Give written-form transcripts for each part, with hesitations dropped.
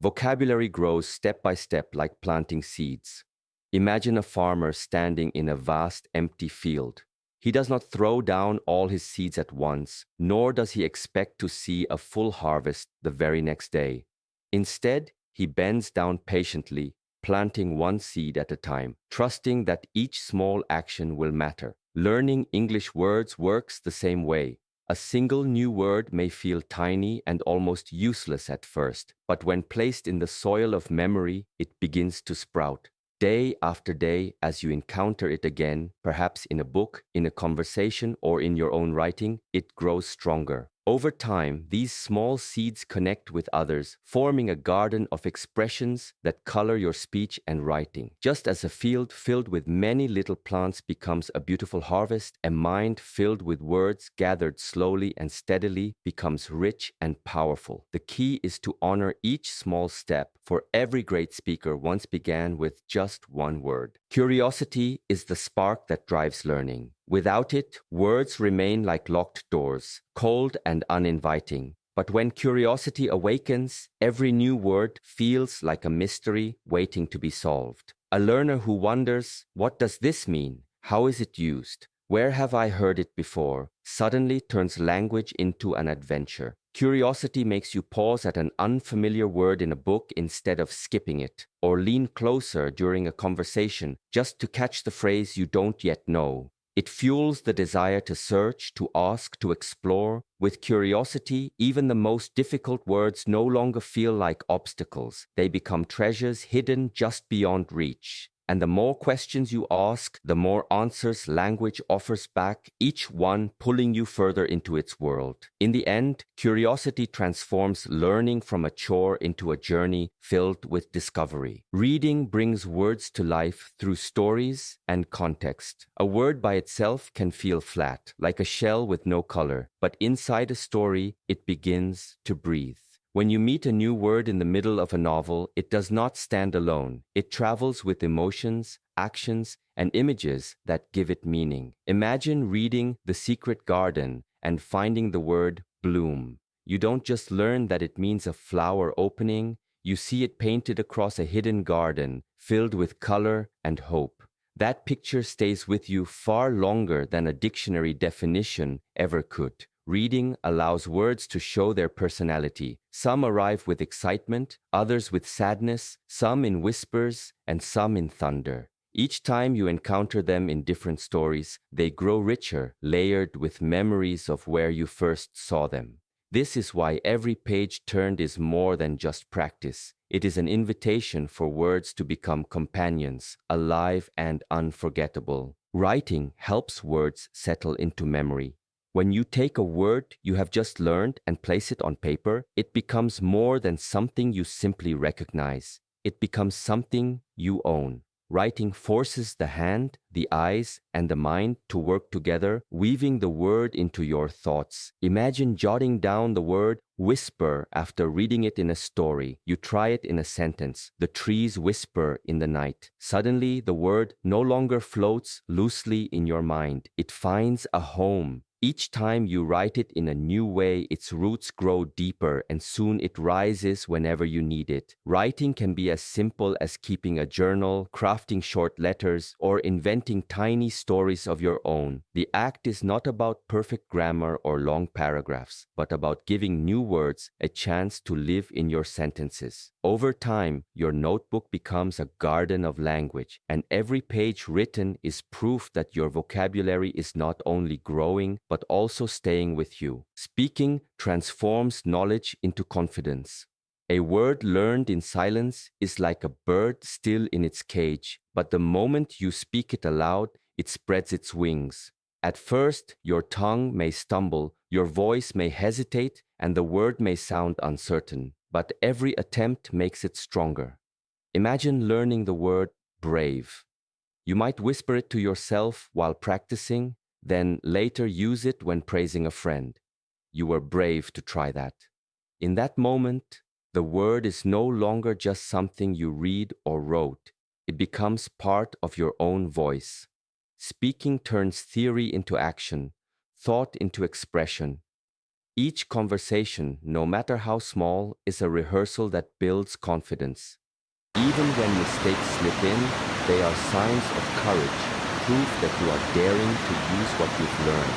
Vocabulary grows step by step like planting seeds. Imagine a farmer standing in a vast empty field. He does not throw down all his seeds at once, nor does he expect to see a full harvest the very next day. Instead, he bends down patiently, planting one seed at a time, trusting that each small action will matter. Learning English words works the same way. A single new word may feel tiny and almost useless at first, but when placed in the soil of memory, it begins to sprout. Day after day, as you encounter it again, perhaps in a book, in a conversation, or in your own writing, it grows stronger. Over time, these small seeds connect with others, forming a garden of expressions that color your speech and writing. Just as a field filled with many little plants becomes a beautiful harvest, a mind filled with words gathered slowly and steadily becomes rich and powerful. The key is to honor each small step, for every great speaker once began with just one word. Curiosity is the spark that drives learning. Without it, words remain like locked doors, cold and uninviting. But when curiosity awakens, every new word feels like a mystery waiting to be solved. A learner who wonders, what does this mean? How is it used? Where have I heard it before? Suddenly turns language into an adventure. Curiosity makes you pause at an unfamiliar word in a book instead of skipping it, or lean closer during a conversation just to catch the phrase you don't yet know. It fuels the desire to search, to ask, to explore. With curiosity, even the most difficult words no longer feel like obstacles. They become treasures hidden just beyond reach. And the more questions you ask, the more answers language offers back, each one pulling you further into its world. In the end, curiosity transforms learning from a chore into a journey filled with discovery. Reading brings words to life through stories and context. A word by itself can feel flat, like a shell with no color, but inside a story, it begins to breathe. When you meet a new word in the middle of a novel, it does not stand alone. It travels with emotions, actions, and images that give it meaning. Imagine reading The Secret Garden and finding the word bloom. You don't just learn that it means a flower opening, you see it painted across a hidden garden, filled with color and hope. That picture stays with you far longer than a dictionary definition ever could. Reading allows words to show their personality. Some arrive with excitement, others with sadness, some in whispers, and some in thunder. Each time you encounter them in different stories, they grow richer, layered with memories of where you first saw them. This is why every page turned is more than just practice. It is an invitation for words to become companions, alive and unforgettable. Writing helps words settle into memory. When you take a word you have just learned and place it on paper, it becomes more than something you simply recognize. It becomes something you own. Writing forces the hand, the eyes, and the mind to work together, weaving the word into your thoughts. Imagine jotting down the word whisper after reading it in a story. You try it in a sentence. The trees whisper in the night. Suddenly, the word no longer floats loosely in your mind. It finds a home. Each time you write it in a new way, its roots grow deeper and soon it rises whenever you need it. Writing can be as simple as keeping a journal, crafting short letters, or inventing tiny stories of your own. The act is not about perfect grammar or long paragraphs, but about giving new words a chance to live in your sentences. Over time, your notebook becomes a garden of language, and every page written is proof that your vocabulary is not only growing, but also staying with you. Speaking transforms knowledge into confidence. A word learned in silence is like a bird still in its cage, but the moment you speak it aloud, it spreads its wings. At first, your tongue may stumble, your voice may hesitate, and the word may sound uncertain, but every attempt makes it stronger. Imagine learning the word brave. You might whisper it to yourself while practicing, then later use it when praising a friend. You were brave to try that. In that moment, the word is no longer just something you read or wrote. It becomes part of your own voice. Speaking turns theory into action, thought into expression. Each conversation, no matter how small, is a rehearsal that builds confidence. Even when mistakes slip in, they are signs of courage, proof that you are daring to use what you've learned.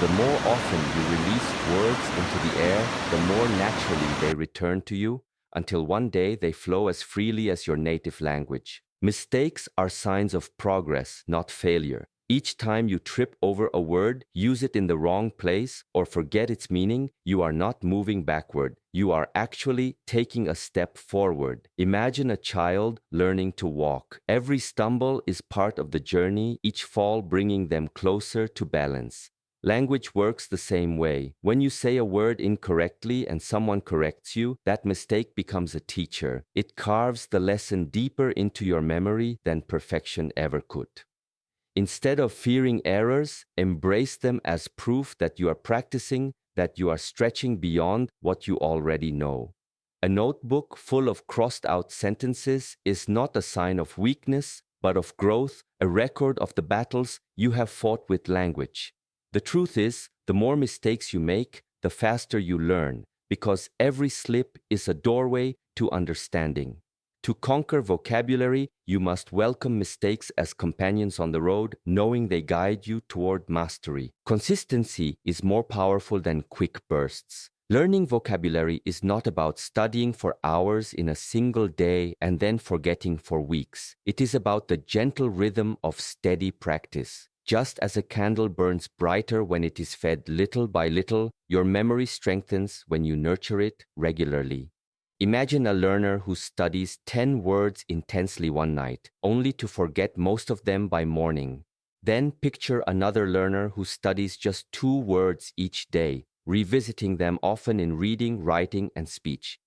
The more often you release words into the air, the more naturally they return to you, until one day they flow as freely as your native language. Mistakes are signs of progress, not failure. Each time you trip over a word, use it in the wrong place, or forget its meaning, you are not moving backward. You are actually taking a step forward. Imagine a child learning to walk. Every stumble is part of the journey, each fall bringing them closer to balance. Language works the same way. When you say a word incorrectly and someone corrects you, that mistake becomes a teacher. It carves the lesson deeper into your memory than perfection ever could. Instead of fearing errors, embrace them as proof that you are practicing, that you are stretching beyond what you already know. A notebook full of crossed-out sentences is not a sign of weakness, but of growth, a record of the battles you have fought with language. The truth is, the more mistakes you make, the faster you learn, because every slip is a doorway to understanding. To conquer vocabulary, you must welcome mistakes as companions on the road, knowing they guide you toward mastery. Consistency is more powerful than quick bursts. Learning vocabulary is not about studying for hours in a single day and then forgetting for weeks. It is about the gentle rhythm of steady practice. Just as a candle burns brighter when it is fed little by little, your memory strengthens when you nurture it regularly. Imagine a learner who studies 10 words intensely one night, only to forget most of them by morning. Then picture another learner who studies just 2 words each day, revisiting them often in reading, writing, and speech.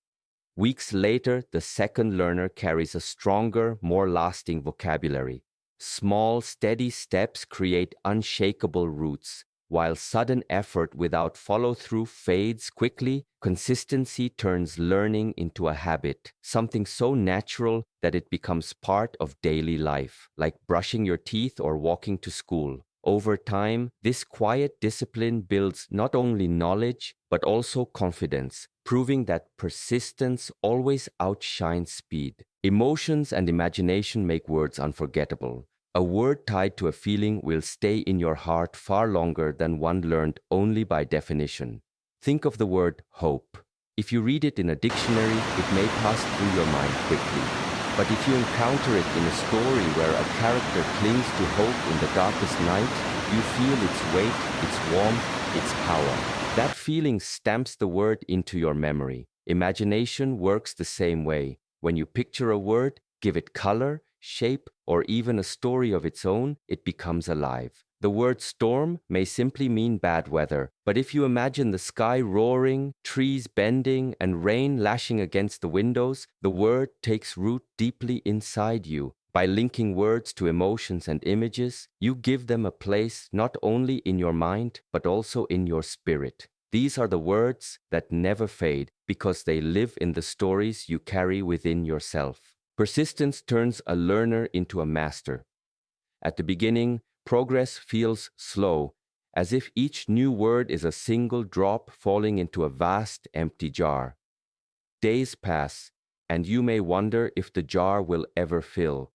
Weeks later, the second learner carries a stronger, more lasting vocabulary. Small, steady steps create unshakable roots. While sudden effort without follow-through fades quickly, consistency turns learning into a habit, something so natural that it becomes part of daily life, like brushing your teeth or walking to school. Over time, this quiet discipline builds not only knowledge, but also confidence, proving that persistence always outshines speed. Emotions and imagination make words unforgettable. A word tied to a feeling will stay in your heart far longer than one learned only by definition. Think of the word hope. If you read it in a dictionary, it may pass through your mind quickly. But if you encounter it in a story where a character clings to hope in the darkest night, you feel its weight, its warmth, its power. That feeling stamps the word into your memory. Imagination works the same way. When you picture a word, give it color, shape, or even a story of its own, it becomes alive. The word storm may simply mean bad weather, but if you imagine the sky roaring, trees bending, and rain lashing against the windows, the word takes root deeply inside you. By linking words to emotions and images, you give them a place not only in your mind, but also in your spirit. These are the words that never fade because they live in the stories you carry within yourself. Persistence turns a learner into a master. At the beginning, progress feels slow, as if each new word is a single drop falling into a vast empty jar. Days pass, and you may wonder if the jar will ever fill.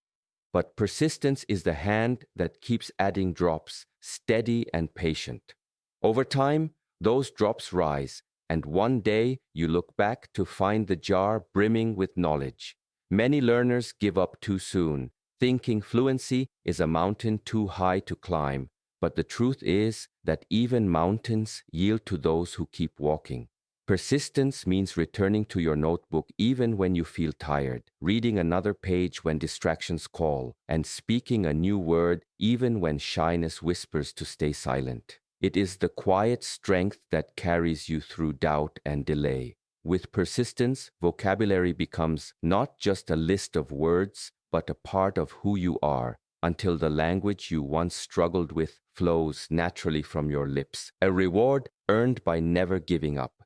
But persistence is the hand that keeps adding drops, steady and patient. Over time, those drops rise, and one day you look back to find the jar brimming with knowledge. Many learners give up too soon, thinking fluency is a mountain too high to climb. But the truth is that even mountains yield to those who keep walking. Persistence means returning to your notebook even when you feel tired, reading another page when distractions call, and speaking a new word even when shyness whispers to stay silent. It is the quiet strength that carries you through doubt and delay. With persistence, vocabulary becomes not just a list of words, but a part of who you are, until the language you once struggled with flows naturally from your lips, a reward earned by never giving up.